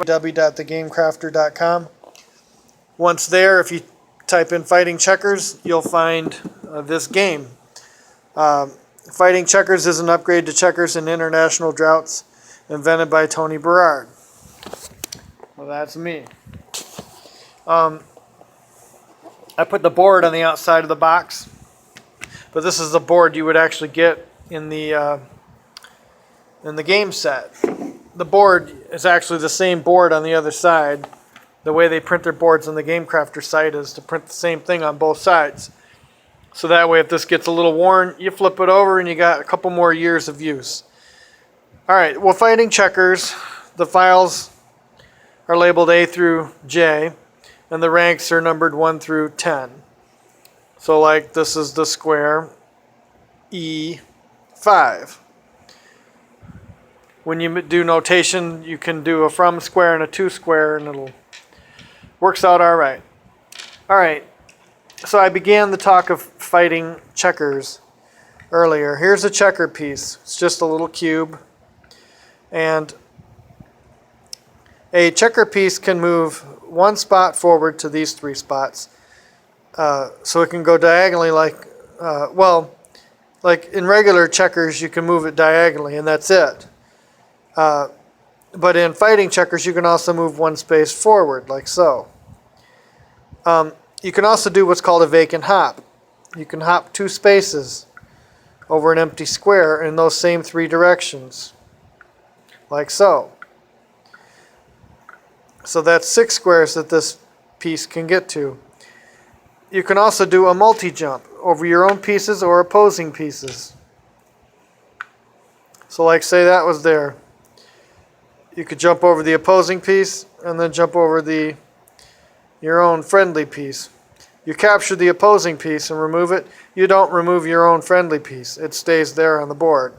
www.thegamecrafter.com. Once there, if you type in Fighting Checkers, you'll find this game. Fighting Checkers is an upgrade to checkers in international droughts, invented by Tony Berard. Well, that's me. I put the board on the outside of the box, but this is the board you would actually get in the game set. The board is actually the same board on the other side. The way they print their boards on the Game Crafter site is to print the same thing on both sides. So that way if this gets a little worn, you flip it over and you got a couple more years of use. Alright, well, Fighting Checkers, the files are labeled A through J, and the ranks are numbered 1 through 10. So like this is the square E5. When you do notation, you can do a from square and a to square, and it'll works out all right. All right, so I began the talk of Fighting Checkers earlier. Here's a checker piece. It's just a little cube, and a checker piece can move one spot forward to these 3 spots. So it can go diagonally like in regular checkers you can move it diagonally and that's it. But in Fighting Checkers you can also move 1 space forward like so. You can also do what's called a vacant hop. You can hop 2 spaces over an empty square in those same 3 directions like so. So that's 6 squares that this piece can get to. You can also do a multi-jump over your own pieces or opposing pieces. So like say that was there. You could jump over the opposing piece and then jump over your own friendly piece. You capture the opposing piece and remove it. You don't remove your own friendly piece. It stays there on the board.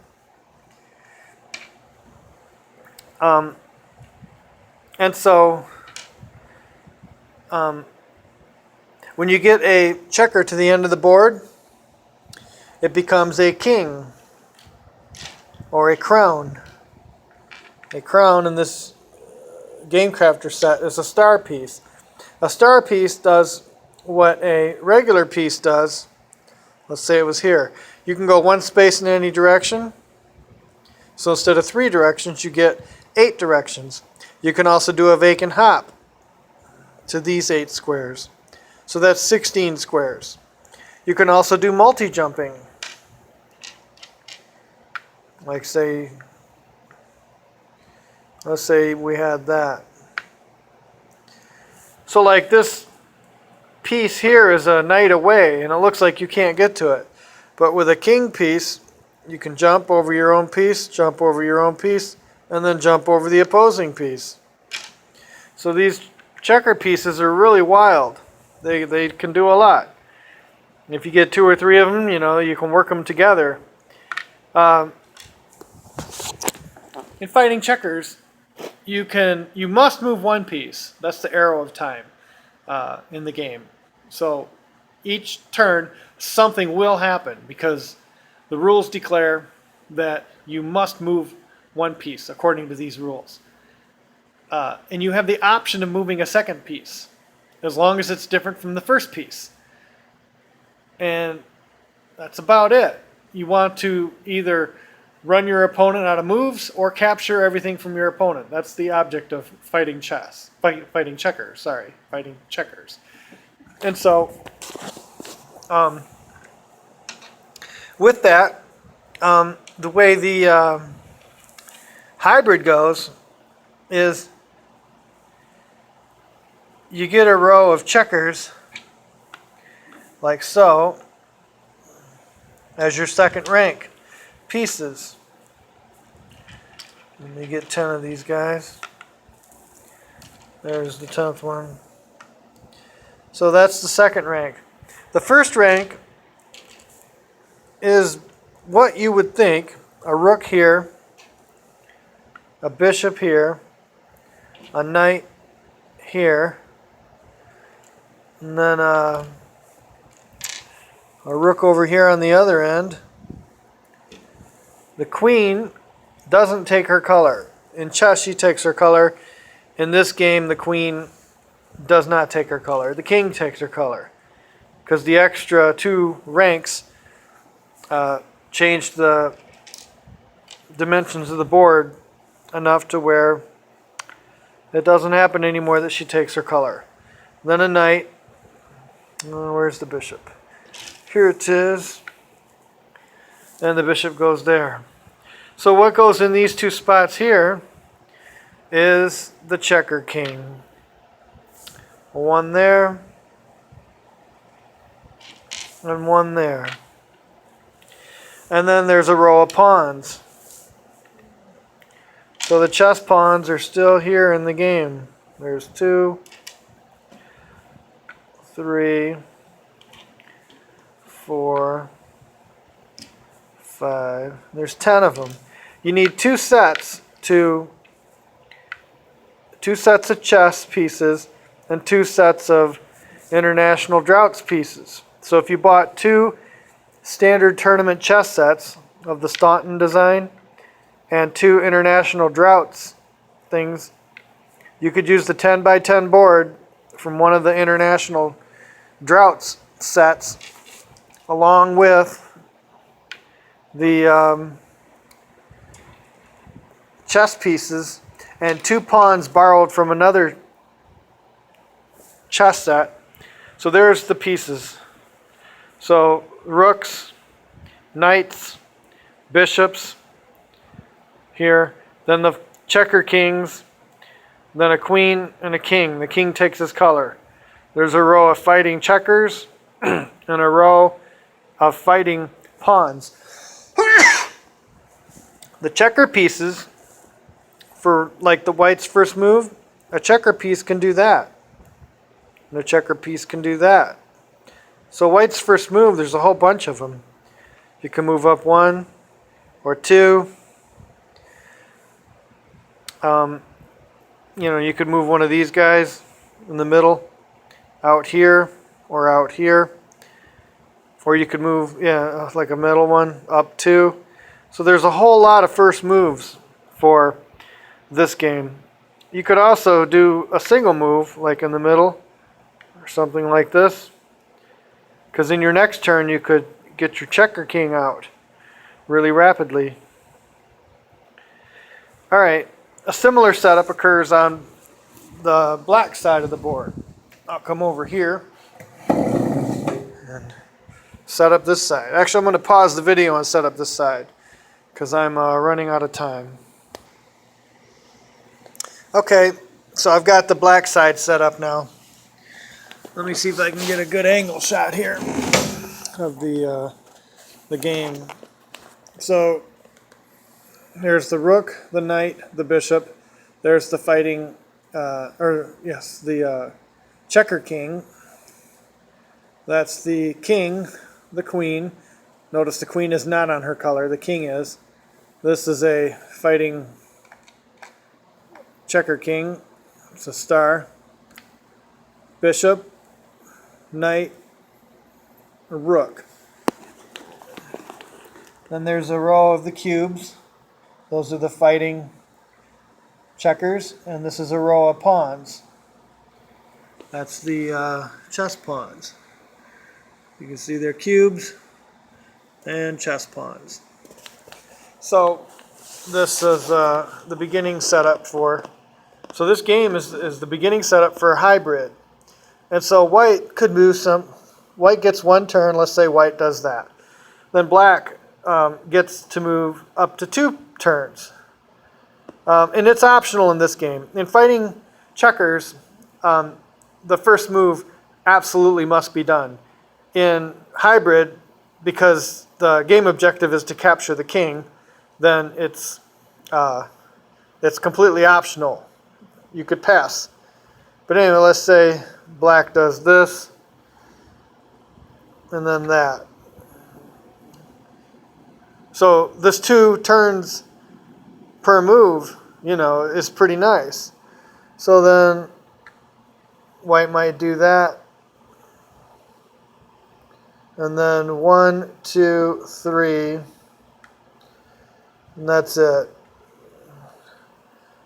And so when you get a checker to the end of the board, it becomes a king or a crown. A crown in this Game Crafter set is a star piece. A star piece does what a regular piece does. Let's say it was here. You can go 1 space in any direction. So instead of 3 directions, you get 8 directions. You can also do a vacant hop to these 8 squares. So that's 16 squares. You can also do multi-jumping. Like say, let's say we had that. So like this piece here is a knight away and it looks like you can't get to it. But with a king piece, you can jump over your own piece, jump over your own piece, and then jump over the opposing piece. So these checker pieces are really wild. They can do a lot. And if you get 2 or 3 of them, you can work them together. In Fighting Checkers, you must move 1 piece. That's the arrow of time in the game. So each turn something will happen because the rules declare that you must move 1 piece according to these rules. And you have the option of moving a second piece as long as it's different from the first piece. And that's about it. You want to either run your opponent out of moves or capture everything from your opponent. That's the object of Fighting Checkers. And so, with that, the way the hybrid goes is you get a row of checkers like so as your second rank pieces. Let me get 10 of these guys. There's the 10th one. So that's the second rank. The first rank is what you would think: a rook here, a bishop here, a knight here, and then a rook over here on the other end. The queen doesn't take her color. In chess, she takes her color, In this game, the queen does not take her color. The king takes her color. Because the extra 2 ranks changed the dimensions of the board enough to where it doesn't happen anymore that she takes her color. Then a knight. Where's the bishop? Here it is. And the bishop goes there. So what goes in these 2 spots here is the checker king. 1 there. And 1 there. And then there's a row of pawns. So the chess pawns are still here in the game. There's 2, 3, 4, 5. There's 10 of them. You need 2 sets of chess pieces and 2 sets of international draughts pieces. So if you bought 2 standard tournament chess sets of the Staunton design and 2 international draughts things, you could use the 10 by 10 board from one of the international draughts sets along with the chess pieces and 2 pawns borrowed from another chess set. So there's the pieces. So rooks, knights, bishops here, then the checker kings, then a queen and a king. The king takes his color. There's a row of fighting checkers and a row of fighting pawns. The checker pieces, for like the white's first move, a checker piece can do that. And a checker piece can do that. So white's first move, there's a whole bunch of them. You can move up 1 or 2. You could move one of these guys in the middle, out here or out here. Or you could move, like a middle one, up 2. So there's a whole lot of first moves for this game. You could also do a single move, like in the middle, or something like this. Because in your next turn, you could get your checker king out really rapidly. All right, a similar setup occurs on the black side of the board. I'll come over here and set up this side. Actually, I'm going to pause the video and set up this side because I'm running out of time. Okay, so I've got the black side set up now. Let me see if I can get a good angle shot here of the game. So there's the rook, the knight, the bishop. There's the fighting, the checker king. That's the king, the queen. Notice the queen is not on her color, the king is. This is a fighting checker king. It's a star. Bishop, knight, rook. Then there's a row of the cubes. Those are the fighting checkers, and this is a row of pawns. That's the chess pawns. You can see they're cubes and chess pawns. So this is the beginning setup for. So this game is the beginning setup for a hybrid. And so white could move some. White gets 1 turn. Let's say white does that. Then black gets to move up to 2 turns. And it's optional in this game. In fighting checkers, the first move absolutely must be done. In hybrid, because the game objective is to capture the king, then it's completely optional. You could pass. But anyway, let's say black does this, and then that. So this 2 turns per move, is pretty nice. So then white might do that. And then 1, 2, 3, and that's it.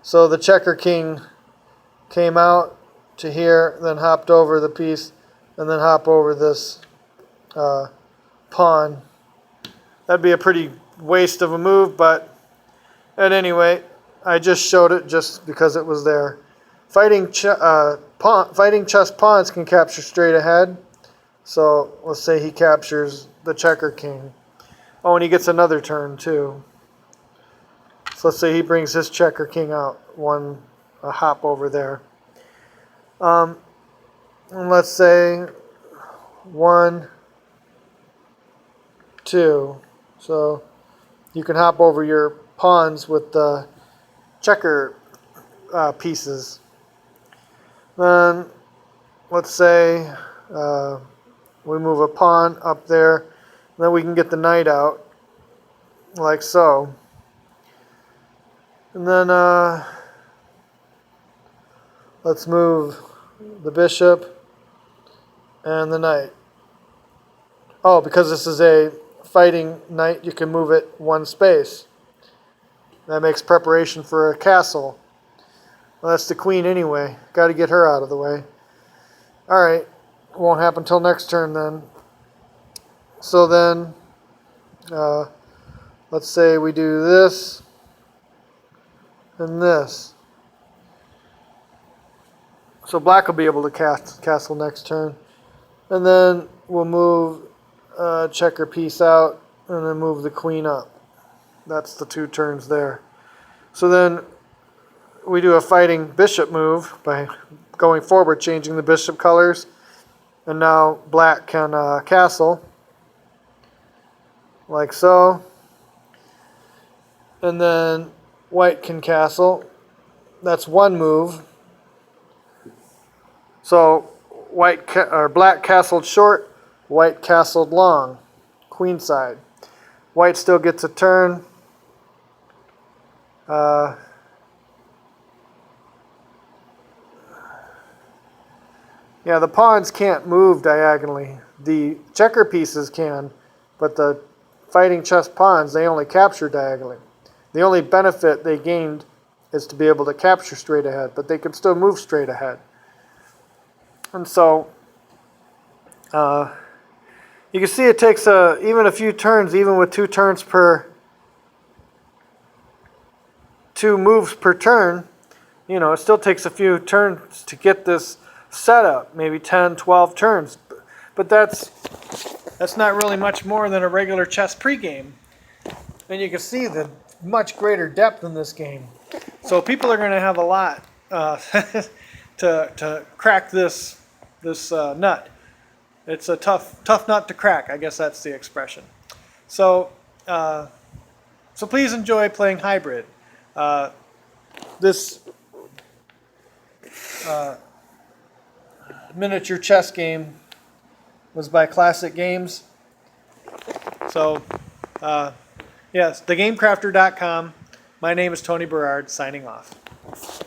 So the checker king came out to here, then hopped over the piece, and then hop over this pawn. That'd be a pretty waste of a move, but at any rate, I just showed it just because it was there. Fighting chess pawns can capture straight ahead. So let's say he captures the checker king. Oh, and he gets another turn too. So let's say he brings his checker king out, a hop over there. And let's say 1, 2. So you can hop over your pawns with the checker pieces. Then let's say we move a pawn up there. Then we can get the knight out like so. And then let's move the bishop and the knight. Oh, because this is a fighting knight, you can move it one space. That makes preparation for a castle. Well, that's the queen anyway. Got to get her out of the way. Alright, won't happen till next turn then. So then, let's say we do this and this. So black will be able to castle next turn. And then we'll move checker piece out and then move the queen up. That's the 2 turns there. So then we do a fighting bishop move by going forward, changing the bishop colors. And now black can castle, like so. And then white can castle. That's one move. So black castled short, white castled long, queenside. White still gets a turn. Yeah, the pawns can't move diagonally. The checker pieces can, but the fighting chess pawns, they only capture diagonally. The only benefit they gained is to be able to capture straight ahead, but they can still move straight ahead. And so you can see it takes even a few turns, even with 2 turns per 2 moves per turn. You know, it still takes a few turns to get this set up, maybe 10, 12 turns. But that's not really much more than a regular chess pregame. And you can see the much greater depth in this game. So people are going to have a lot to crack this nut. It's a tough nut to crack. I guess that's the expression. So please enjoy playing hybrid. This miniature chess game was by Classic Games. So yes, thegamecrafter.com. My name is Tony Berard, signing off.